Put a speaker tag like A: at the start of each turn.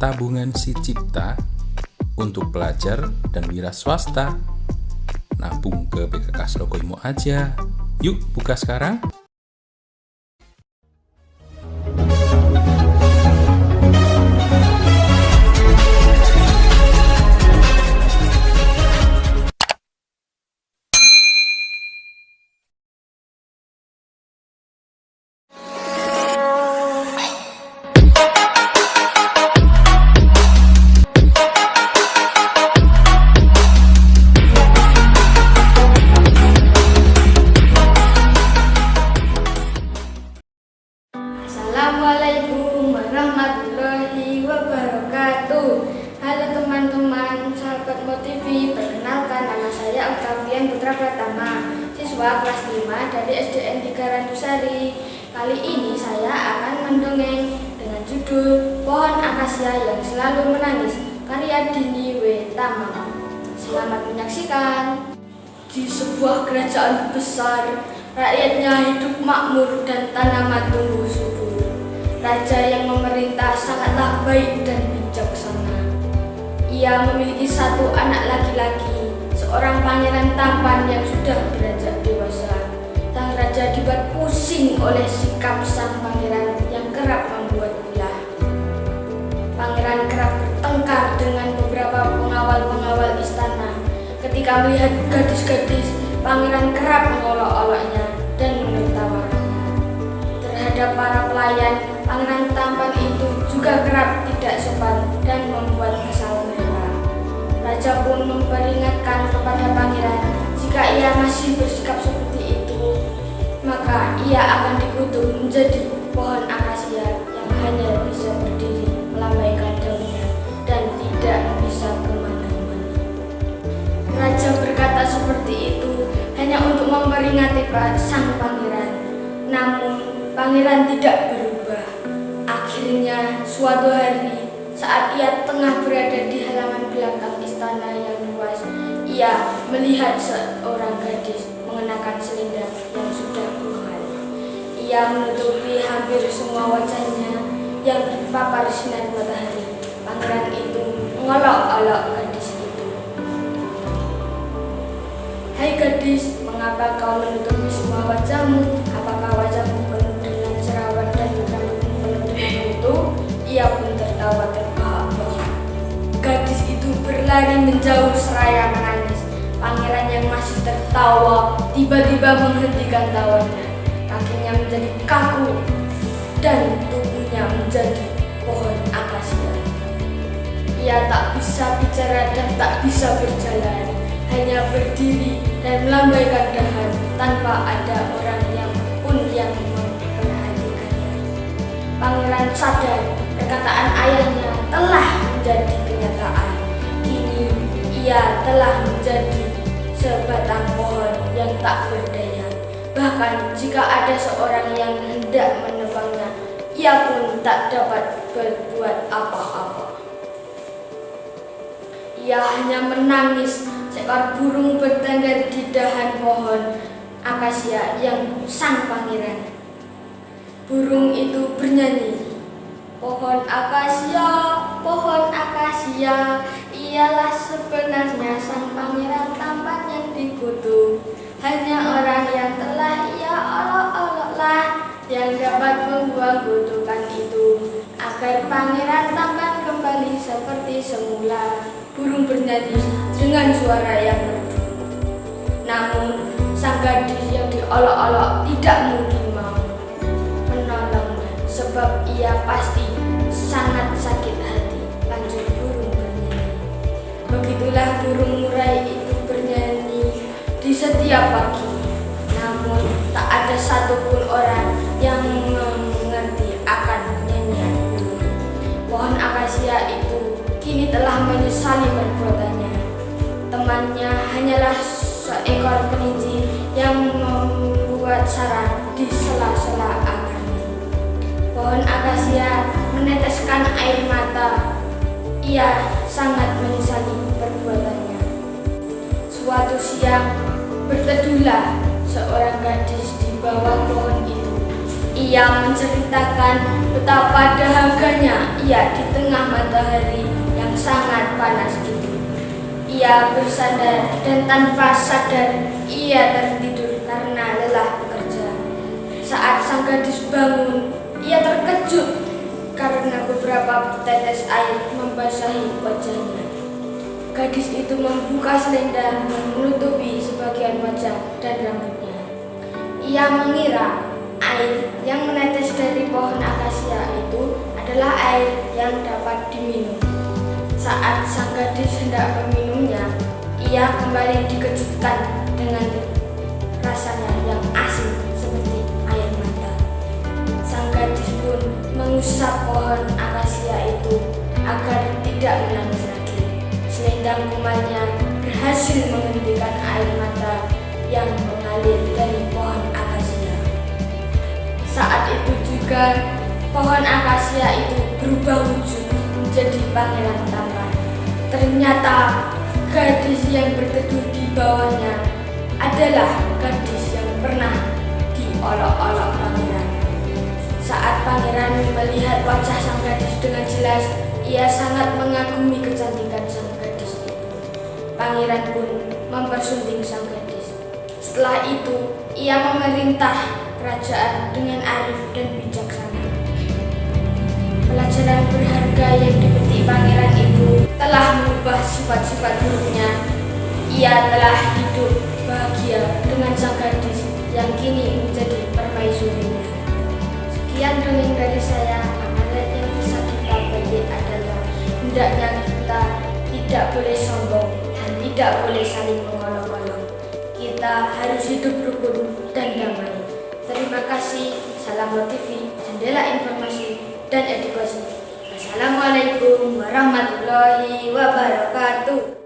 A: tabungan si cipta untuk pelajar dan wira swasta. Nabung ke BKK Slokoimo aja. Yuk buka sekarang.
B: Assalamualaikum warahmatullahi wabarakatuh. Halo teman-teman, sahabat MoTV. Perkenalkan, nama saya Octavian Putra Pratama, siswa kelas 5 dari SDN 3 Randusari. Kali ini saya akan mendongeng dengan judul Pohon Akasia yang Selalu Menangis, karya Dini W. Tama. Selamat menyaksikan. Di sebuah kerajaan besar, rakyatnya hidup makmur dan tanaman tumbuh subur. Raja yang memerintah sangatlah baik dan bijaksana. Ia memiliki satu anak laki-laki, seorang pangeran tampan yang sudah beranjak dewasa. Sang raja dibuat pusing oleh sikap sang pangeran yang kerap membuat ulah. Pangeran kerap bertengkar dengan beberapa pengawal-pengawal istana. Ketika melihat gadis-gadis, pangeran kerap mengolok-oloknya dan menertawakannya. Terhadap para pelayan, pangeran tampan itu juga kerap tidak sopan dan membuat kesal mereka. Raja pun memperingatkan kepada pangeran, jika ia masih bersikap seperti itu, maka ia akan dikutuk menjadi pohon akasia yang hanya bisa berdiri melambaikan daunnya dan tidak bisa kemana-mana. Raja berkata seperti itu hanya untuk memperingati sang pangeran. Namun pangeran tidak berubah. Akhirnya suatu hari, saat ia tengah berada di halaman belakang istana yang luas, ia melihat seorang gadis mengenakan selendang yang sudah buhal. Ia menutupi hampir semua wajahnya yang terpapar sinar matahari. Pangeran itu mengolok-olok gadis itu. "Hai gadis, mengapa kau menutupi semua wajahmu? Apakah wajahmu penuh dengan jerawat dan rambutmu penuh dengan kutu?" Ia pun tertawa terbahak-bahak. Gadis itu berlari menjauh seraya menangis. Pangeran yang masih tertawa tiba-tiba menghentikan tawanya. Kakinya menjadi kaku dan tubuhnya menjadi pohon akasia. Ia tak bisa bicara dan tak bisa berjalan, hanya berdiri dan melambaikan dahan tanpa ada orang yang memperhatikannya. Pangeran sadar perkataan ayahnya telah menjadi kenyataan. Kini ia telah menjadi sebatang pohon yang tak berdaya. Bahkan jika ada seorang yang hendak menebangnya, ia pun tak dapat berbuat apa-apa. Ia hanya menangis. Seekor burung bertengger di dahan pohon akasia yang sang pangeran. Burung itu bernyanyi, pohon akasia, ialah sebenarnya sang pangeran tampan yang dikutuk. Hanya orang yang telah ia olok-oloklah yang dapat membuang kutukan itu, agar pangeran tampan kembali seperti semula. Burung bernyanyi dengan suara yang merdu. Namun sang gadis yang diolok-olok tidak mungkin mau menolongnya, sebab ia pasti sangat sakit hati. Lanjut burung bernyanyi. Begitulah burung murai itu bernyanyi di setiap pagi. Namun tak ada satupun orang yang mengerti akan nyanyian burung. Pohon akasia itu kini telah menyesali perbuatannya. Temannya hanyalah seekor kelinci yang membuat sarang di sela-sela akarnya. Pohon akasia meneteskan air mata. Ia sangat menyesali perbuatannya. Suatu siang, berteduhlah seorang gadis di bawah pohon itu. Ia menceritakan Betapa dahaganya ia di tengah matahari yang sangat panas itu. Ia bersandar dan tanpa sadar ia tertidur karena lelah bekerja. Saat sang gadis bangun, ia terkejut karena beberapa tetes air membasahi wajahnya. Gadis itu membuka selendang yang menutupi sebagian wajah dan rambutnya. Ia mengira air yang menetes dari pohon akasia itu adalah air yang dapat diminum. Saat sang gadis hendak meminumnya, ia kembali dikejutkan dengan rasanya yang asin seperti air mata. Sang gadis pun mengusap pohon akasia itu agar tidak menangis lagi. Selendang kumalnya berhasil menghentikan air mata yang mengalir dari pohon akasia. Saat itu juga pohon akasia itu berubah wujud menjadi pangeran tampan. Ternyata gadis yang berteduh di bawahnya adalah gadis yang pernah diolok-olok pangeran. Saat pangeran melihat wajah sang gadis dengan jelas, ia sangat mengagumi kecantikan sang gadis itu. Pangeran pun mempersunting sang gadis. Setelah itu, ia memerintah kerajaan dengan arif dan bijaksana. Pelajaran berharga yang dipetik pangeran itu telah mengubah sifat-sifat buruknya. Ia telah hidup bahagia dengan sang gadis yang kini menjadi permaisurinya. Sekian dongeng dari saya. Amalan yang bisa kita petik adalah hendaknya kita tidak boleh sombong dan tidak boleh saling mengolok-olok. Kita harus hidup rukun dan damai. Terima kasih. Salam TV, jendela informasi dan edukasi. Wassalamualaikum warahmatullahi wabarakatuh.